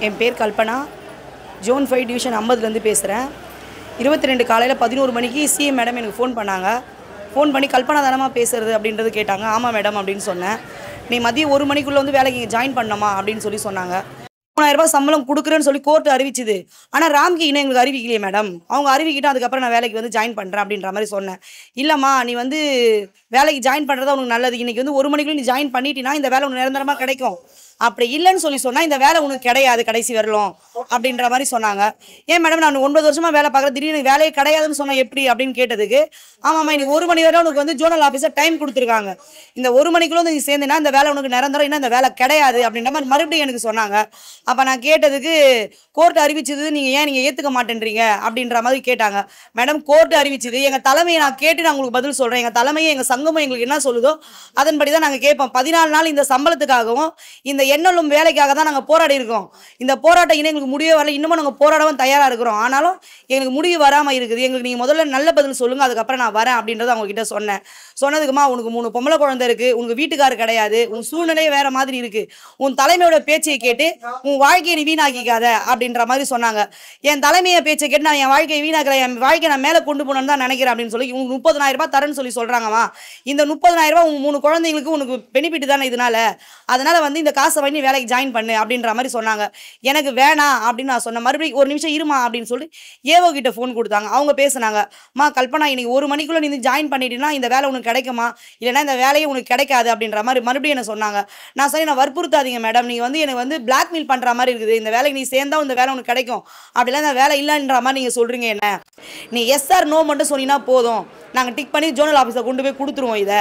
என் பேர் Kalpana. Zone 5 division 50லேருந்து பேசுகிறேன். 22 காலையில் 11 மணிக்கு சிஎம் மேடம் எனக்கு ஃபோன் பண்ணாங்க. ஃபோன் பண்ணி கல்பனா தானம்மா பேசுகிறது அப்படின்றது கேட்டாங்க. ஆமாம் மேடம் அப்படின்னு சொன்னேன். நீ மதியம் 1 மணிக்குள்ளே வந்து வேலைக்கு ஜாயின் பண்ணணுமா அப்படின்னு சொன்னாங்க. 3000 சம்பளம் கொடுக்குறேன்னு சொல்லி கோர்ட்டு அறிவிச்சுது. ஆனால் ராம்கி இன்னும் எங்களுக்கு அறிவிக்கலையே மேடம். அவங்க அறிவிக்கிட்டு அதுக்கப்புறம் நான் வேலைக்கு வந்து ஜாயின் பண்ணுறேன் அப்படின்ற மாதிரி சொன்னேன். இல்லைம்மா நீ வந்து வேலைக்கு ஜாயின் பண்ணுறது உனக்கு நல்லது. இன்றைக்கி வந்து 1 மணிக்குள்ளே நீ ஜாயின் பண்ணிட்டீங்கன்னா இந்த வேலை உனக்கு நிரந்தரமாக கிடைக்கும். அப்படி இல்லைன்னு சொன்னால் இந்த வேலை உனக்கு கிடையாது கடைசி வரலும் அப்படின்ற மாதிரி சொன்னாங்க. ஏன் மேடம் நான் 9 வருஷமாக வேலை பார்க்குறேன், திடீர்னு வேலையே கிடையாதுன்னு சொன்னால் எப்படி அப்படின்னு கேட்டதுக்கு, ஆமாம்மா இன்னைக்கு 1 மணி வரை உனக்கு வந்து ஜோனல் ஆஃபீஸர் டைம் கொடுத்துருக்காங்க. இந்த 1 மணிக்குள்ளே வந்து நீ சேர்ந்தேன்னா இந்த வேலை உனக்கு நிரந்தரம், இன்னும் இந்த வேலை கிடையாது அப்படின்ற மாதிரி மறுபடியும் எனக்கு சொன்னாங்க. அப்போ நான் கேட்டதுக்கு கோர்ட் அறிவிச்சது நீங்கள் ஏற்றுக்க மாட்டேன்றீங்க அப்படின்ற மாதிரி கேட்டாங்க. மேடம் கோர்ட் அறிவிச்சது எங்கள் தலைமையை நான் கேட்டு நான் உங்களுக்கு பதில் சொல்கிறேன். எங்கள் தலைமையை எங்கள் சங்கமும் எங்களுக்கு என்ன சொல்லுதோ அதன்படி தான் நாங்கள் கேட்போம். 14 நாள் இந்த சம்பளத்துக்காகவும் இந்த எண்ணலும் வேலைக்காக தான் நாங்கள் போராடி இருக்கோம். இந்த போராட்டம் இன்னும் எங்களுக்கு முடிவே வரல. இன்னமும் நாங்கள் போராடவும் தயாராக இருக்கிறோம். ஆனாலும் எங்களுக்கு முடிவு வராமல் இருக்குது. எங்களுக்கு நீங்கள் முதல்ல நல்ல பதில் சொல்லுங்கள், அதுக்கப்புறம் நான் வரேன் அப்படின்றத அவங்ககிட்ட சொன்னேன். சொன்னதுக்குமா உனக்கு 3 பொம்பளை குழந்தை இருக்குது, உனக்கு வீட்டுக்காரர் கிடையாது, உன் சூழ்நிலையே வேறு மாதிரி இருக்குது, உன் தலைமையோட பேச்சை கேட்டு உன் வாழ்க்கையை நீ வீணாக்கிக்காத அப்படின்ற மாதிரி சொன்னாங்க. என் தலைமையை பேச்சை கேட்டு நான் என் வாழ்க்கையை வீணாக்கல, என் வாழ்க்கையை நான் மேலே கொண்டு போகணுன்னு தான் நினைக்கிறேன் அப்படின்னு சொல்லி உங்க 30,000 தரேன்னு சொல்கிறாங்கம்மா. இந்த 30,000 உன் 3 குழந்தைங்களுக்கு உனக்கு பெனிஃபிட் தானே இதனால, அதனால வந்து இந்த காசை வாங்கி வேலைக்கு ஜாயின் பண்ணு அப்படின்ற மாதிரி சொன்னாங்க. எனக்கு வேணாம் அப்படின்னு நான் சொன்னேன். மறுபடியும் ஒரு நிமிஷம் இருமா அப்படின்னு சொல்லி ஏவோ கிட்ட ஃபோன் கொடுத்தாங்க. அவங்க பேசுனாங்க. மா கல்பனா இன்னைக்கு 1 மணிக்குள்ளே நீ ஜாயின் பண்ணிட்டீங்கன்னா இந்த வேலை உனக்கு கிடைக்குமா, இல்லைன்னா இந்த வேலையை உனக்கு கிடைக்காது அப்படின்ற மாதிரி மறுபடியும் என்ன சொன்னாங்க. நான் சொன்னேன் நான் வற்புறுத்தாதீங்க மேடம், நீங்கள் வந்து எனக்கு வந்து பிளாக்மெயில் பண்ணுற மாதிரி இருக்குது. இந்த வேலைக்கு நீ சேர்ந்தா இந்த வேலை உனக்கு கிடைக்கும், அப்படிலாம் இந்த வேலை இல்லைன்ற மாதிரி நீங்கள் சொல்கிறீங்க. என்ன நீ எஸ் ஆர் நோ மட்டும் சொன்னீங்கன்னா போதும், நாங்கள் டிக் பண்ணி ஜோனல் ஆஃபீஸை கொண்டு போய் கொடுத்துருவோம். இதை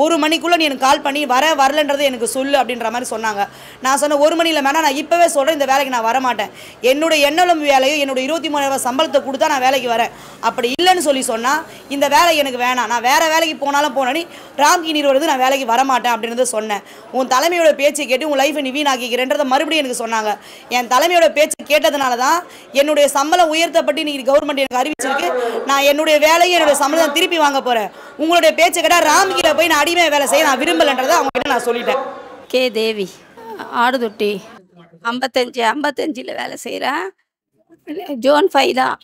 1 மணிக்குள்ளே நீ எனக்கு கால் பண்ணி வரலன்றது எனக்கு சொல்லு அப்படின்ற மாதிரி சொன்னாங்க. நான் சொன்னேன் 1 மணியில் வேணா நான் இப்போவே சொல்கிறேன், இந்த வேலைக்கு நான் வரமாட்டேன். என்னுடைய எண்ணலும் வேலையும் என்னுடைய 23,000 சம்பளத்தை கொடுத்தா நான் வேலைக்கு வரேன். அப்படி இல்லைன்னு சொன்னால் இந்த வேலை எனக்கு வேணாம், நான் வேறு வேலைக்கு போனாலும் போனேன்னு ராம்கி நிறுவனத்துக்கு நான் வேலைக்கு வரமாட்டேன் அப்படின்றத சொன்னேன். உன் தலைமையோட பேச்சை கேட்டு உன் லைஃபை நீ வீணாக்கிக்கிறேன்றதை மறுபடியும் எனக்கு சொன்னாங்க. என் தலைமையோட பேச்சை கேட்டதுனால தான் என்னுடைய சம்பளம் உயர்த்தப்பட்டு இன்னைக்கு கவர்மெண்ட் எனக்கு அறிவிச்சிருக்கு. நான் என்னுடைய வேலையை என்னுடைய சம்பளம் திருப்பி வாங்க போகிறேன். உங்களுடைய பேச்சை கேட்டால் ராம்கிட்ட போய் நான் அடிமை வேலை செய்ய நான் விரும்பலைன்றதை அவங்ககிட்ட நான் சொல்லிட்டேன். கே தேவி, ஆடுதொட்டி 55 வேலை செய்கிறேன். ஜோன் 5 தான்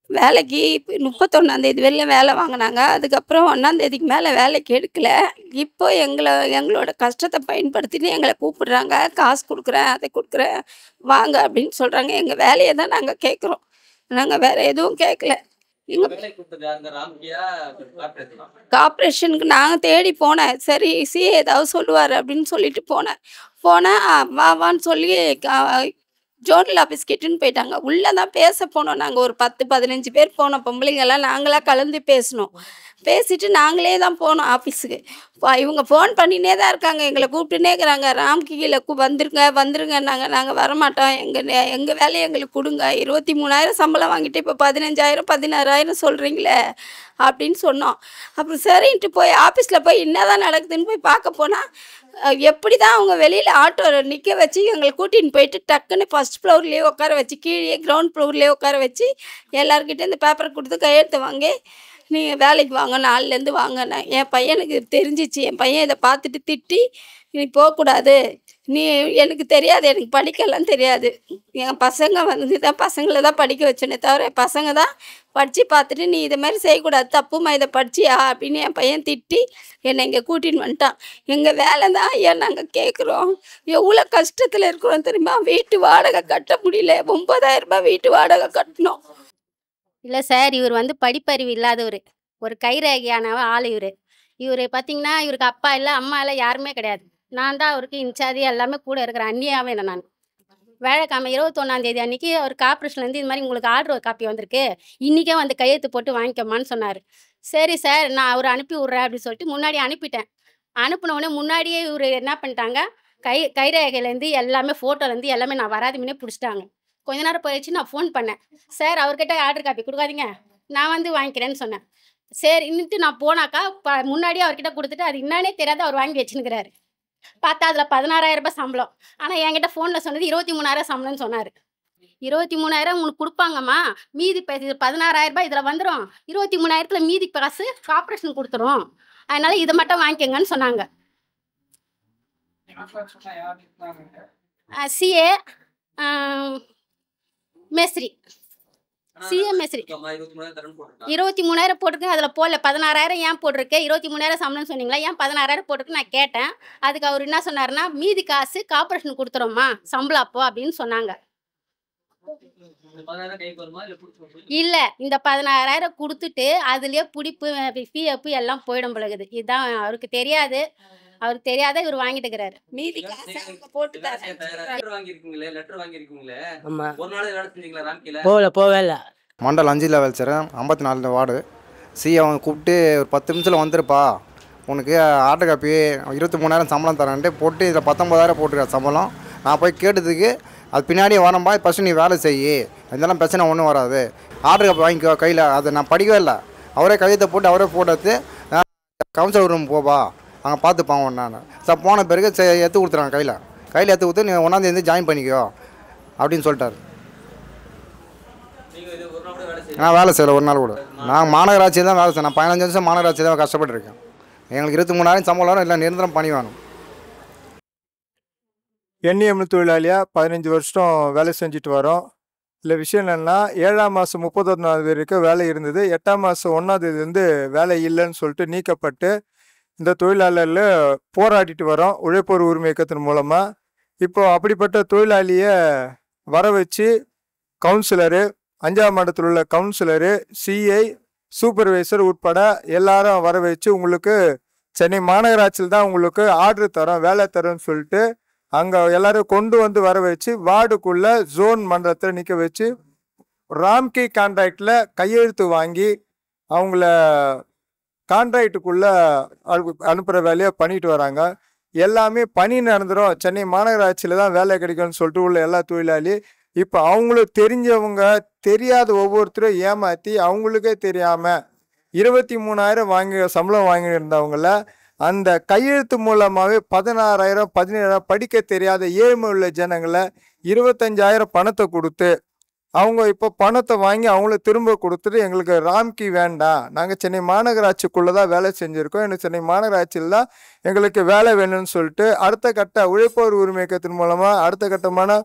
வேலைக்கு. 31ஆந்தேதி வரையிலும் வேலை வாங்கினாங்க. அதுக்கப்புறம் 1ஆந்தேதிக்கு மேலே வேலைக்கு எடுக்கலை. இப்போ எங்களோட கஷ்டத்தை பயன்படுத்தின்னு எங்களை கூப்பிடுறாங்க. காசு கொடுக்குறேன், அதை கொடுக்குறேன், வாங்க அப்படின்னு சொல்கிறாங்க. எங்கள் வேலையை தான் நாங்கள் கேட்குறோம், நாங்கள் வேறு எதுவும் கேட்கல. கார்பரேஷனுக்கு நாங்கள் தேடி போனேன். சரி சிஏ ஏதாவது சொல்லுவார் அப்படின்னு சொல்லிட்டு போனேன். வான்னு சொல்லி ஜோனல் ஆஃபீஸ் கிட்டன்னு போயிட்டாங்க. உள்ளே தான் பேச போனோம். நாங்கள் ஒரு 10-15 பேர் போனோம். பொம்பளைங்கெல்லாம் நாங்களாக கலந்து பேசினோம். பேசிட்டு நாங்களே தான் போனோம் ஆஃபீஸுக்கு. இவங்க ஃபோன் பண்ணினே தான் இருக்காங்க, எங்களை கூப்பிட்டுனே இருக்கிறாங்க. ராம்கியில் வந்துருங்க நாங்கள் வரமாட்டோம், எங்கள் வேலையை எங்களுக்கு கொடுங்க. 23,000 சம்பளம் வாங்கிட்டு இப்போ 15,000 சொல்கிறீங்களே அப்படின்னு சொன்னோம். அப்புறம் சரின்ட்டு போய் ஆஃபீஸில் போய் என்ன தான் நடக்குதுன்னு போய் பார்க்க போனால், எப்படி தான் அவங்க வெளியில் ஆட்டோ நிற்க வச்சு எங்களை கூட்டின்னு போயிட்டு டக்குன்னு ஃபஸ்ட் ஃப்ளோர்லேயே உட்கார வச்சு, கீழே கிரவுண்ட் ஃப்ளோர்லேயே உட்கார வச்சு எல்லாருக்கிட்டே இந்த பேப்பரை கொடுத்து கையெழுத்து வாங்கி நீங்கள் வேலைக்கு வாங்க, நாளிலேருந்து வாங்கினேன். என் பையனுக்கு தெரிஞ்சிச்சு. என் பையன் இதை பார்த்துட்டு திட்டி, நீ போகக்கூடாது, நீ எனக்கு தெரியாது, எனக்கு படிக்கலாம் தெரியாது. என் பசங்க வந்து தான் பசங்களை தான் படிக்க வச்சேனே தவிர பசங்க தான் படித்து பார்த்துட்டு நீ இதை மாதிரி செய்யக்கூடாது, தப்புமா, இதை படிச்சியா அப்படின்னு என் பையன் திட்டி என்னை இங்கே கூட்டின்னு வந்துட்டான். எங்கள் வேலை தான் ஐயா நாங்கள் கேட்குறோம். எவ்வளோ கஷ்டத்தில் இருக்கிறோம் தெரியுமா? வீட்டு வாடகை கட்ட முடியல. 9,000 வீட்டு வாடகை கட்டணும். இல்லை சார், இவர் வந்து படிப்பறிவு இல்லாதவர், ஒரு கைரேகையான ஆள். இவர் பார்த்தீங்கன்னா இவருக்கு அப்பா இல்லை அம்மா இல்லை யாருமே கிடையாது. நான் தான் அவருக்கு இன்சார்ஜ், எல்லாமே கூட இருக்கிற அண்ணியாவே இல்லை. நான் வேலைக்கிழமை 21ஆந்தேதி அன்றைக்கி அவர் கார்பரேஷன்லேருந்து இது மாதிரி உங்களுக்கு ஆர்டர் காப்பி வந்திருக்கு, இன்றைக்கே வந்து கையெழுத்து போட்டு வாங்கிக்கோமான்னு சொன்னார். சரி சார் நான் அவர் அனுப்பி விட்றேன் அப்படின்னு சொல்லிட்டு முன்னாடி அனுப்பிட்டேன். அனுப்பினோடனே முன்னாடியே இவர் என்ன பண்ணிட்டாங்க, கைரேகையிலேருந்து எல்லாமே ஃபோட்டோலேருந்து எல்லாமே நான் வராது முன்னே பிடிச்சிட்டாங்க. கொஞ்ச நேரம் போயிடுச்சு. நான் ஃபோன் பண்ணேன், சார் அவர்கிட்ட ஆர்டர் காப்பி கொடுக்காதீங்க, நான் வந்து வாங்கிக்கிறேன்னு சொன்னேன். சரி இன்னிட்டு நான் போனாக்கா முன்னாடியே அவர்கிட்ட கொடுத்துட்டு அது என்னன்னே தெரியாத அவர் வாங்கி வச்சுன்னுக்கிறாரு. பார்த்தா அதில் 16,000 சம்பளம். ஆனால் என்கிட்ட ஃபோனில் சொன்னது 23,000 சம்பளம்னு சொன்னார். 23,000 உங்களுக்கு கொடுப்பாங்கம்மா, மீதி 16,000 இதில் வந்துடும், 23,000 மீதி காசு கார்பரேஷன் கொடுத்துரும், அதனால் இதை மட்டும் வாங்கிக்கங்கன்னு சொன்னாங்க. சிஏ மேஸ்திரி சிஏ மேஸ்திரி 23,000 போட்டிருக்கு. அதில் போடல 16,000 ஏன் போட்டிருக்கு? 23,000 சம்பளம் சொன்னீங்களா, ஏன் 16,000 போட்டிருக்கு நான் கேட்டேன். அதுக்கு அவர் என்ன சொன்னார்னா, மீதி காசு கார்பரேஷன் கொடுத்துறோம்மா சம்பளம் அப்போ அப்படின்னு சொன்னாங்க. இல்லை, இந்த 16,000 கொடுத்துட்டு அதுலேயே பிடிப்பு பிஎஃப் எல்லாம் போயிடும் பிறகுது. இதுதான் அவருக்கு தெரியாது. அவருக்கு தெரியாத இவர் வாங்கிட்டு இருக்கிறாரு. மீதி காசு போட்டு போகவே இல்லை. மண்டல் 5 வேலை செய்கிறேன், 54 வார்டு. அவங்க கூப்பிட்டு ஒரு 10 நிமிஷத்தில் வந்துருப்பா, உனக்கு ஆட்டோ காப்பி 23,000 சம்பளம் தரேன்ட்டு போட்டு இதில் 19,000 போட்டுருக்க சம்பளம். நான் போய் கேட்டதுக்கு அது பின்னாடியே வரம்பா, ஃபஸ்ட்டு நீ வேலை செய்யி, இதெல்லாம் பிரச்சனை ஒன்றும் வராது, ஆட்டோ காப்பி வாங்கிக்கோ கையில். அதை நான் படிக்கவே இல்லை. அவரே கையத்தை போட்டு அவரே போட்டு கவுன்சிலர் ரூம் போப்பா, அங்கே பார்த்துப்பாங்க நான். சார் போன பிறகு எடுத்து கொடுத்துறாங்க கையில் எடுத்து கொடுத்து நீ 1ஆம் தேதி ஜாயின் பண்ணிக்கோ அப்படின்னு சொல்லிட்டாரு. நான் வேலை செய்யலை ஒரு நாள் கூட. நான் மாநகராட்சியில் தான் வேலை செய்யணும். நான் 15 வருஷம் மாநகராட்சியில் தான் கஷ்டப்பட்டுருக்கேன். எங்களுக்கு 23,000 சம்பளம் வரும், இல்லை நிரந்தரம் பணி வேணும். என்இஎம் தொழிலாளியாக 15 வருஷம் வேலை செஞ்சுட்டு வரோம். இதில் விஷயம் என்னென்னா, 7ஆம் மாதம் 31ஆம் வரைக்கும் வேலை இருந்தது. 8ஆம் மாதம் 1ஆம் தேதியிலேருந்து வேலை இல்லைன்னு சொல்லிட்டு நீக்கப்பட்டு இந்த தொழிலாளரில் போராடிட்டு வரோம் உழைப்போர் உரிமை இயக்கத்தின் மூலமாக. இப்போ அப்படிப்பட்ட தொழிலாளியை வர வச்சு கவுன்சிலரு, 5ஆம் மாவட்டத்தில் உள்ள கவுன்சிலரு, சிஐ, சூப்பர்வைசர் உட்பட எல்லாரும் வர வச்சு உங்களுக்கு சென்னை மாநகராட்சியில் தான் உங்களுக்கு ஆர்டர் தரோம், வேலை தரோன்னு சொல்லிட்டு அங்கே எல்லாரும் கொண்டு வந்து வர வச்சு வார்டுக்குள்ளே ஜோன் மன்றத்தில் நிற்க வச்சு ராம்கி கான்ட்ராக்டில் கையெழுத்து வாங்கி அவங்கள கான்ட்ராக்டுக்குள்ளே அனுப்புகிற வேலையை பண்ணிட்டு வராங்க. எல்லாமே பணி நடந்துடும், சென்னை மாநகராட்சியில் தான் வேலை கிடைக்கும்னு சொல்லிட்டு உள்ள எல்லா தொழிலாளி இப்போ அவங்களுக்கு தெரிஞ்சவங்க தெரியாத ஒவ்வொருத்தரும் ஏமாற்றி அவங்களுக்கே தெரியாமல் 23,000 சம்பளம் வாங்கியிருந்தவங்கள அந்த கையெழுத்து மூலமாகவே 16,000 17,000 படிக்க தெரியாத ஏழ்மை உள்ள ஜனங்களை 25,000 பணத்தை கொடுத்து அவங்க இப்போ பணத்தை வாங்கி அவங்கள திரும்ப கொடுத்துட்டு எங்களுக்கு ராம்கி வேண்டாம், நாங்கள் சென்னை மாநகராட்சிக்குள்ளே தான் வேலை செஞ்சுருக்கோம், எனக்கு சென்னை மாநகராட்சியில் தான் எங்களுக்கு வேலை வேணும்னு சொல்லிட்டு அடுத்த கட்ட உழைப்போர் உரிமை இயக்கத்தின் மூலமாக அடுத்த கட்டமான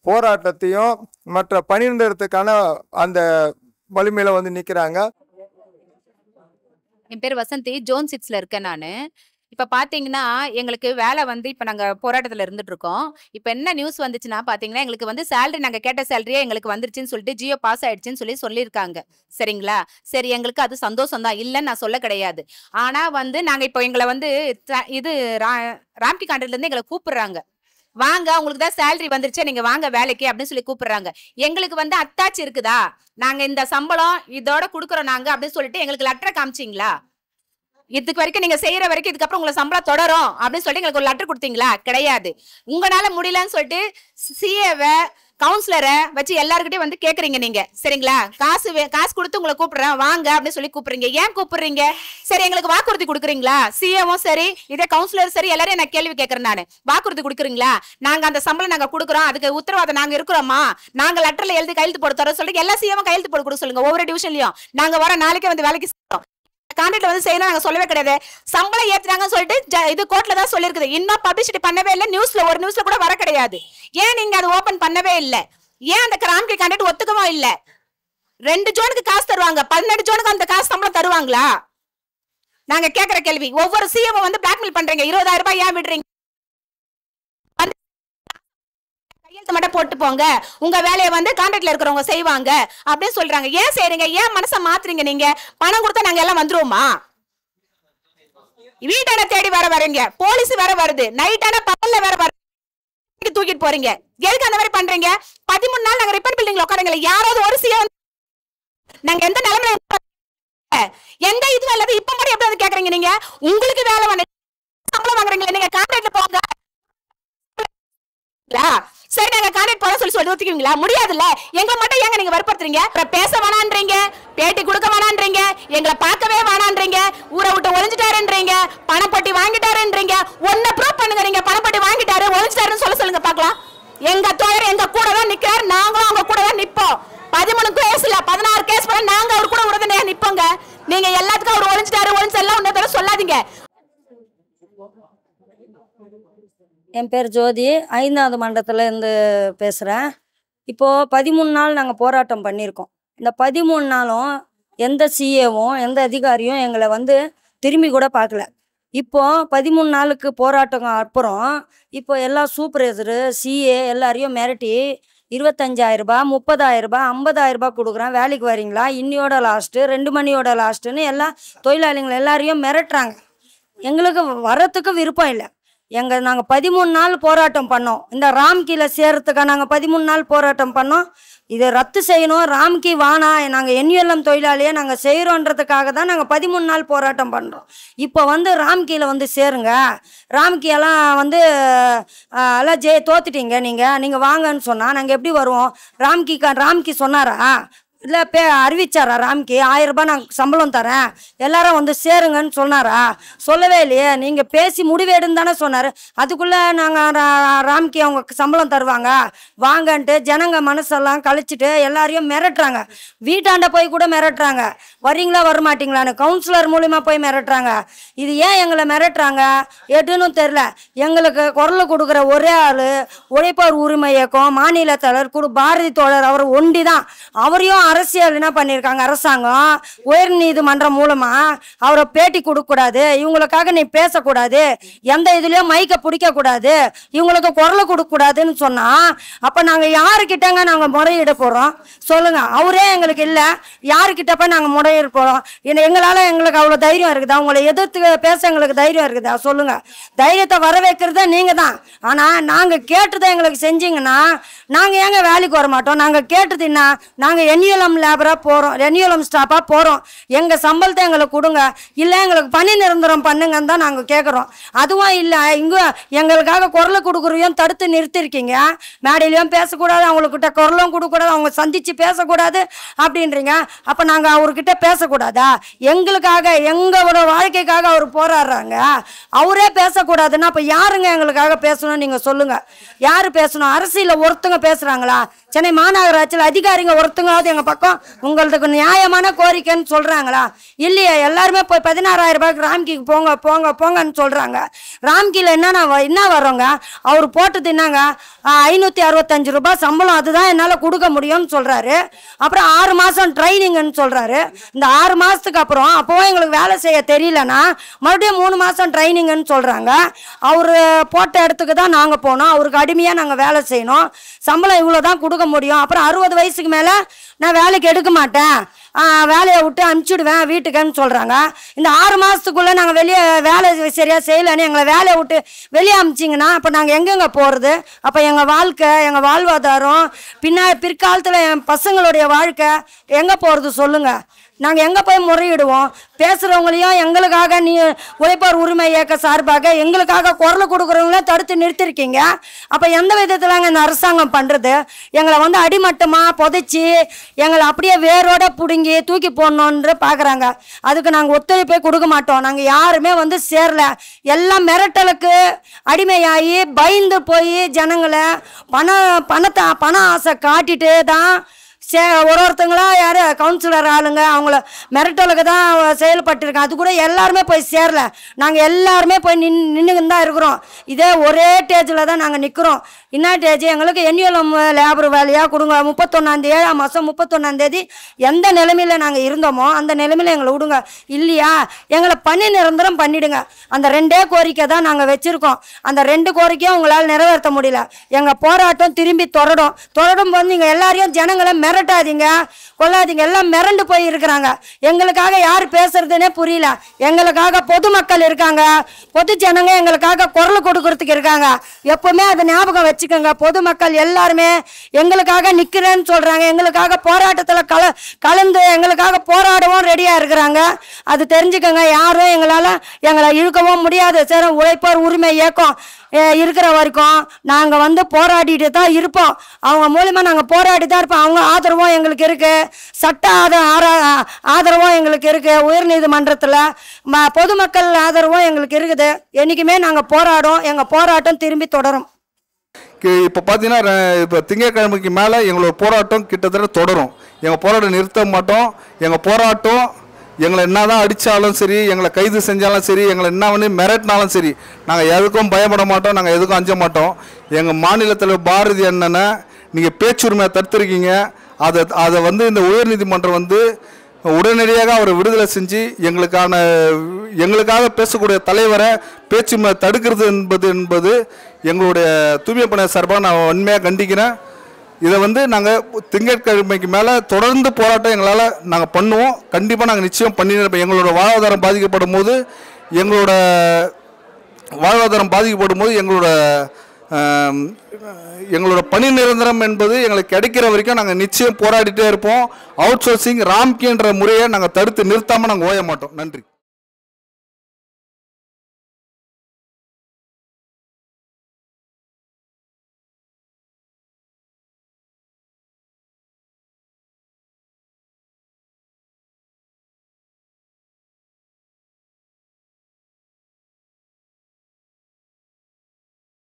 போராட்டத்தையும் மற்ற பணியிடத்துக்கான அந்த வலிமையில வந்து நிற்கிறாங்க. என் பேர் வசந்தி, ஜோன் 6ல இருக்கேன் நான். இப்போ பார்த்தீங்கன்னா எங்களுக்கு வேலை வந்து இப்போ நாங்கள் போராட்டத்தில் இருந்துட்டு இருக்கோம். இப்போ என்ன நியூஸ் வந்துச்சுன்னா பார்த்தீங்கன்னா எங்களுக்கு வந்து சேலரி நாங்கள் கேட்ட சேலரியே எங்களுக்கு வந்துருச்சுன்னு சொல்லிட்டு ஜியோ பாஸ் ஆயிடுச்சுன்னு சொல்லியிருக்காங்க. சரிங்களா? சரி, எங்களுக்கு அது சந்தோஷம் தான், இல்லைன்னு நான் சொல்ல கிடையாது. ஆனால் வந்து நாங்கள் இப்போ எங்களை வந்து இது ராம்கி கான்ட்ராக்ட்லேருந்து எங்களை கூப்பிடுறாங்க, வாங்க உங்களுக்கு தான் சேலரி வந்துருச்சு, நீங்க வாங்க வேலைக்கு அப்படின்னு சொல்லி கூப்பிடுறாங்க. எங்களுக்கு வந்து அத்தாச்சி இருக்குதா, நாங்க இந்த சம்பளம் இதோட கொடுக்குறோம் நாங்க அப்படின்னு சொல்லிட்டு எங்களுக்கு லெட்டரை காமிச்சிங்களா? இதுக்கு வரைக்கும் நீங்க செய்யற வரைக்கும் இதுக்கப்புறம் உங்களை சம்பளம் தொடரும் அப்படின்னு சொல்லிட்டு எங்களுக்கு ஒரு லெட்டர் கொடுத்தீங்களா? கிடையாது. உங்களால முடியலன்னு சொல்லிட்டு சிஏவை கவுன்சிலரை வச்சு எல்லாருக்கிட்டையும் வந்து கேட்குறீங்க நீங்க. சரிங்களா? காசு கொடுத்து உங்களை கூப்பிடுறேன் வாங்க அப்படின்னு சொல்லி கூப்பிடுறீங்க. ஏன் கூப்பிடுறீங்க? சரி, எங்களுக்கு வாக்குறுதி கொடுக்குறீங்களா? சிஏவும் சரி இதே கவுன்சிலர் சரி எல்லாரையும் நான் கேள்வி கேட்கறேன் நான். வாக்குறுதி கொடுக்குறீங்களா? நாங்க அந்த சம்பளம் நாங்க கொடுக்குறோம், அதுக்கு உத்தரவாதம் நாங்க இருக்கிறோமா, நாங்க லெட்டர்ல எழுதி கையெழுத்து போட தரோம் சொல்லிட்டு எல்லா சிஏவும் கையெழுத்து போட கொடுக்க சொல்லுங்க. ஒவ்வொரு டிவிஷன்லயும் நாங்க வர நாளைக்கே வந்து வேலைக்கு செய்யறோம். கான்ட்ராக்ட் வந்து செய்யணும் நாங்க சொல்லவே கிடையாது. சம்பளம் ஏத்துறாங்கன்னு சொல்லிட்டு இது கோர்ட்ல தான் சொல்லிருக்குது. இன்னும் பப்ளிசிட்டி பண்ணவே இல்லை, நியூஸ்ல ஒரு நியூஸ்ல கூட வர கிடையாது. ஏன் நீங்க அதை ஓபன் பண்ணவே இல்லை? ஏன் அந்த ராம்கி கான்ட்ராக்ட் ஒத்துக்கவும் இல்லை? 2 ஜோனுக்கு காசு தருவாங்க, 18 ஜோனுக்கு அந்த காசு சம்பளம் தருவாங்களா? நாங்க கேட்கிற கேள்வி. ஒவ்வொரு சிஎம் வந்து பிளாக்மெயில் பண்றீங்க, 20,000 ரூபாய் ஏன் விடுறீங்க? கையெழுத்து மட்டும் போட்டு போங்க, உங்க வேலையை வந்து கான்ட்ராக்ட்ல இருக்கிறவங்க செய்வாங்க அப்படின்னு சொல்றாங்க. ஏன் செய்றீங்க? ஏன் மனசை மாத்துறீங்க? நீங்க பணம் கொடுத்தா நாங்க எல்லாம் வந்துருவோமா? வீட்டான தேடி வர வரீங்க, போலீஸ் வேற வருது, நைட்டான பகல்ல வேற வருது, தூக்கிட்டு போறீங்க. எதுக்கு அந்த மாதிரி பண்றீங்க? 13 நாள் நாங்க ரிப்பன் பில்டிங்ல உட்காருங்களே, யாராவது ஒரு சிஎம் நாங்க எந்த நிலைமையில எந்த இதுவும் இல்லாத இப்ப மட்டும் எப்படி வந்து கேக்குறீங்க? நீங்க உங்களுக்கு வேலை வந்து சம்பளம் வாங்குறீங்களா? நீங்க கான்ட்ராக்ட்ல போங்க. சரி, நாங்க கான்ட்ராக்ட் போட சொல்லி ஒத்துக்குவீங்களா? முடியாதுல்ல. எங்களை மட்டும் ஏங்க நீங்க வற்புறுத்துறீங்க? பேச வேணான்றீங்க, பேட்டி கொடுக்க வேணான்றீங்க, எங்களை பார்க்கவே வேணான்றீங்க, ஊரை விட்டு ஒளிஞ்சிட்டாருன்றீங்க, பணப்பட்டி வாங்கிட்டாருன்றீங்க. ஒன்ன ப்ரூவ் பண்ணுங்க, நீங்க பணப்பட்டி வாங்கிட்டாரு ஒளிஞ்சிட்டாருன்னு சொல்லுங்க பாக்கலாம். எங்க தோழர் எங்க கூட தான் நிக்கிறாரு, நாங்களும் அவங்க கூட தான் நிப்போம். 13 கேஸ் இல்ல 16 கேஸ் போல நாங்க அவர் கூட உறுதுணையா நிப்போங்க. நீங்க எல்லாத்துக்கும் அவர் ஒளிஞ்சிட்டாரு எல்லாம் ஒண்ணு சொல்லாதீங்க. என் பேர் ஜோதி, 5வது மண்டலத்துல இருந்து பேசுறேன். இப்போது 13 நாள் நாங்கள் போராட்டம் பண்ணியிருக்கோம். இந்த 13 நாளும் எந்த சிஏவும் எந்த அதிகாரியும் எங்களை வந்து திரும்பி கூட பார்க்கல. இப்போது 13 நாளுக்கு போராட்டம் அப்புறம் இப்போ எல்லா சூப்பர்வைசரு சிஏ எல்லாரையும் மிரட்டி 25,000 30,000 50,000 கொடுக்குறேன், வேலைக்கு வரீங்களா, இன்னியோட லாஸ்ட்டு 2 மணியோட லாஸ்ட்டுன்னு எல்லா தொழிலாளிகள் எல்லாரையும் மிரட்டுறாங்க. எங்களுக்கு வரத்துக்கு விருப்பம் இல்லை. நாங்கள் 13 நாள் போராட்டம் பண்ணோம். இந்த ராம்கியில் சேர்றதுக்காக நாங்கள் 13 நாள் போராட்டம் பண்ணோம். இதை ரத்து செய்யணும், ராம்கி வானா, நாங்கள் NULM தொழிலாளியை நாங்கள் செய்கிறோன்றதுக்காக தான் நாங்கள் 13 நாள் போராட்டம் பண்ணுறோம். இப்போ வந்து ராம்கியில் வந்து சேருங்க, ராம்கியெல்லாம் வந்து எல்லாம் தோத்துட்டீங்க, நீங்கள் வாங்கன்னு சொன்னால் நாங்கள் எப்படி வருவோம்? ராம்கி சொன்னாரா இல்லை அறிவிச்சாரா? ராம்கி 1000 ரூபாய் நான் சம்பளம் தரேன், எல்லாரும் வந்து சேருங்கன்னு சொன்னாரா? சொல்லவே இல்லையே. நீங்கள் பேசி முடிவெடுன்னு தானே சொன்னார். அதுக்குள்ளே நாங்கள் ராம்கி அவங்க சம்பளம் தருவாங்க வாங்கன்ட்டு ஜனங்க மனசெல்லாம் கழிச்சிட்டு எல்லாரையும் மிரட்டுறாங்க. வீட்டாண்ட போய் கூட மிரட்டுறாங்க, வரீங்களா வரமாட்டிங்களான்னு கவுன்சிலர் மூலிமா போய் மிரட்டுறாங்க. இது ஏன் எங்களை மிரட்டுறாங்க எதுன்னு தெரில. எங்களுக்கு குரல் கொடுக்குற ஒரே ஆள் உழைப்பார் உரிமை இயக்கம் மாநில தலைவர் பாரதி தோழர், அவர் ஒண்டி தான். அவரையும் அரசியல் என்ன பண்ணியிருக்காங்க, அரசாங்கம் உயர் நீதிமன்றம் மூலமா அவரை பேட்டி கொடுக்கக்கூடாது, இவங்களுக்காக நீ பேசக்கூடாது, எந்த இதுலயும் மைக்க பிடிக்கக்கூடாது, இவங்களுக்கு குரல் கொடுக்கக்கூடாதுன்னு சொன்னா அப்ப நாங்க யாருக்கிட்டங்க நாங்க முறையிட போறோம் சொல்லுங்க? அவரே எங்களுக்கு இல்லை, யாருக்கிட்டப்ப நாங்க முறையிட போறோம்? எங்களுக்கு அவ்வளவு தைரியம் இருக்குதா? உங்களை எதிர்த்து பேச எங்களுக்கு தைரியம் இருக்குதா சொல்லுங்க? தைரியத்தை வர வைக்கிறத நீங்க தான். ஆனா நாங்க கேட்டதை எங்களுக்கு செஞ்சீங்கன்னா நாங்க ஏங்க வேலைக்கு வர மாட்டோம்? நாங்க கேட்டது என்ன? நாங்க NULM லேபராக போகிறோம், NULM ஸ்டாஃபாக போகிறோம், எங்கள் சம்பளத்தை எங்களுக்கு கொடுங்க, இல்லை எங்களுக்கு பணி நிரந்தரம் பண்ணுங்கன்னு தான் நாங்கள் கேட்குறோம். அதுவும் இல்லை, இங்கே எங்களுக்காக குரலை கொடுக்குறையும் தடுத்து நிறுத்திருக்கீங்க. மேடையிலையும் பேசக்கூடாது, அவங்கக்கிட்ட குரலும் கொடுக்கக்கூடாது, அவங்க சந்தித்து பேசக்கூடாது அப்படின்றீங்க. அப்போ நாங்கள் அவர்கிட்ட பேசக்கூடாதா? எங்களுக்காக எங்களோட வாழ்க்கைக்காக அவர் போராடுறாங்க, அவரே பேசக்கூடாதுன்னா அப்போ யாருங்க எங்களுக்காக பேசணும்? நீங்கள் சொல்லுங்கள், யார் பேசணும்? அரசியலில் ஒருத்தங்க பேசுகிறாங்களா? சென்னை மாநகராட்சியில் அதிகாரிங்க ஒருத்தங்களாவது எங்கள் பக்கம் உங்களுக்கு நியாயமான கோரிக்கைன்னு சொல்கிறாங்களா? இல்லையா? எல்லாருமே போய் 16,000 ரூபாய்க்கு ராம்கிக்கு போங்க போங்க போங்கன்னு சொல்கிறாங்க. ராம்கியில் என்ன வரோங்க? அவர் போட்டது என்னங்க? 565 ரூபாய் சம்பளம், அதுதான் என்னால் கொடுக்க முடியும்னு சொல்கிறாரு. அப்புறம் 6 மாதம் ட்ரைனிங்னு சொல்கிறாரு. இந்த 6 மாதத்துக்கு அப்புறம் அப்போவும் எங்களுக்கு வேலை செய்ய தெரியலன்னா மறுபடியும் 3 மாதம் ட்ரைனிங்னு சொல்கிறாங்க. அவர் போட்ட இடத்துக்கு தான் நாங்கள் போனோம், அவருக்கு அடிமையாக நாங்கள் வேலை செய்யணும், சம்பளம் இவ்வளோ தான் கொடுக்க முடியும். அப்புறம் 60 வயசுக்கு மேலே நான் வேலைக்கு எடுக்க மாட்டேன், வேலையை விட்டு அனுப்பிச்சுடுவேன் வீட்டுக்குன்னு சொல்கிறாங்க. இந்த 6 மாதத்துக்குள்ளே நாங்கள் வெளியே வேலை சரியாக செய்யலைன்னு எங்களை வேலையை விட்டு வெளியே அனுப்பிச்சிங்கன்னா அப்போ நாங்கள் எங்கெங்கே போகிறது? அப்போ எங்கள் வாழ்க்கை, எங்கள் வாழ்வாதாரம், பிற்காலத்தில் என் பசங்களுடைய வாழ்க்கை எங்கே போகிறது சொல்லுங்கள்? நாங்கள் எங்கே போய் முறையிடுவோம்? பேசுகிறவங்களையும் எங்களுக்காக உழைப்பார் உரிமை இயக்க சார்பாக எங்களுக்காக குரல் கொடுக்குறவங்களே தடுத்து நிறுத்திருக்கீங்க. அப்போ எந்த விதத்தில் இந்த அரசாங்கம் பண்ணுறது? எங்களை வந்து அடிமட்டமாக புதைச்சி எங்களை அப்படியே வேரோட பிடுங்கி தூக்கி போடணுன்ற பார்க்குறாங்க. அதுக்கு நாங்கள் ஒத்துழைப்பே கொடுக்க மாட்டோம். நாங்கள் யாருமே வந்து சேரல, எல்லாம் மிரட்டலுக்கு அடிமையாகி பயந்து போய் ஜனங்களை பண ஆசை காட்டிட்டு தான் ஒருத்தங்களா யார் கவுன்சிலர் ஆளுங்க அவங்கள மிரட்டலுக்கு தான் செயல்பட்டுருக்கேன். அது கூட எல்லாருமே போய் சேரல, நாங்கள் எல்லாருமே போய் நின்றுன்னு தான் இருக்கிறோம். இதே ஒரே ஸ்டேஜில் தான் நாங்கள் நிற்கிறோம். என்ன ஸ்டேஜ்? எங்களுக்கு NULM லேபர் வேலையாக கொடுங்க, 31 மாதம் 31 எந்த நிலைமையில் நாங்கள் இருந்தோமோ அந்த நிலைமையில் எங்களை விடுங்க. இல்லையா எங்களை பணி நிரந்தரம் பண்ணிவிடுங்க. அந்த 2 கோரிக்கை தான் நாங்கள் வச்சுருக்கோம். அந்த 2 கோரிக்கையும் உங்களால் நிறைவேற்ற முடியல. எங்கள் போராட்டம் திரும்பி தொடரும் போது நீங்கள் எல்லாரையும் ஜனங்களை மிரட்டாதீங்க, கொள்ளாதீங்க. எல்லாம் மிரண்டு போய் இருக்கிறாங்க. எங்களுக்காக யார் பேசுறதுன்னே புரியல. எங்களுக்காக பொதுமக்கள் இருக்காங்க, பொது ஜனங்க எங்களுக்காக குரல் கொடுக்கறதுக்கு இருக்காங்க. எப்பவுமே அதை ஞாபகம் வச்சுக்கோங்க. பொதுமக்கள் எல்லாருமே எங்களுக்காக நிற்கிறேன்னு சொல்றாங்க, எங்களுக்காக போராட்டத்தில் கலந்து எங்களுக்காக போராடவும் ரெடியாக இருக்கிறாங்க. அது தெரிஞ்சுக்கோங்க. யாரும் எங்களை இழுக்கவும் முடியாது. சரி, உழைப்பார் உரிமை இயக்கம் இருக்கிற வரைக்கும் நாங்கள் வந்து போராடிட்டு தான் இருப்போம். அவங்க மூலிமா நாங்கள் போராடி தான் இருப்போம். அவங்க ஆதரவும் எங்களுக்கு இருக்குது, சட்ட ஆதரவும் எங்களுக்கு இருக்குது, உயர்நீதிமன்றத்தில் பொதுமக்கள் ஆதரவும் எங்களுக்கு இருக்குது. என்றைக்குமே நாங்கள் போராடும், எங்கள் போராட்டம் திரும்பி தொடரும். இப்போ பார்த்தீங்கன்னா இப்போ திங்கட்கிழமைக்கு மேலே எங்களோட போராட்டம் கிட்டத்தட்ட தொடரும். எங்கள் போராட்டம் நிறுத்த மாட்டோம். எங்கள் போராட்டம் எங்களை என்ன தான் அடித்தாலும் சரி, எங்களை கைது செஞ்சாலும் சரி, எங்களை என்ன பண்ணி மிரட்டினாலும் சரி, நாங்கள் எதுக்கும் பயப்பட மாட்டோம், நாங்கள் எதுக்கும் அஞ்ச மாட்டோம். எங்கள் மாநிலத்தில் பாரதி அண்ணனை நீங்கள் பேச்சுரிமையை தடுத்துருக்கீங்க. அதை வந்து இந்த உயர்நீதிமன்றம் வந்து உடனடியாக அவரை விடுதலை செஞ்சு எங்களுக்காக பேசக்கூடிய தலைவரை பேச்சுரிமை தடுக்கிறது என்பது எங்களுடைய தூய்மை பணியாளர் சார்பாக நான் உண்மையாக கண்டிக்கிறேன். இதை வந்து நாங்கள் திங்கட்கிழமைக்கு மேலே தொடர்ந்து போராட்டம் எங்களால் நாங்கள் பண்ணுவோம். கண்டிப்பாக நாங்கள் நிச்சயம் பண்ணியிருப்போம். எங்களோட வாழ்வாதாரம் பாதிக்கப்படும் போது எங்களோட பணி நிரந்தரம் என்பது எங்களுக்கு கிடைக்கிற வரைக்கும் நாங்கள் நிச்சயம் போராடிட்டே இருப்போம். அவுட் சோர்சிங் ராம்கின்ற முறையை நாங்கள் தடுத்து நிறுத்தாமல் நாங்கள் ஓய மாட்டோம். நன்றி.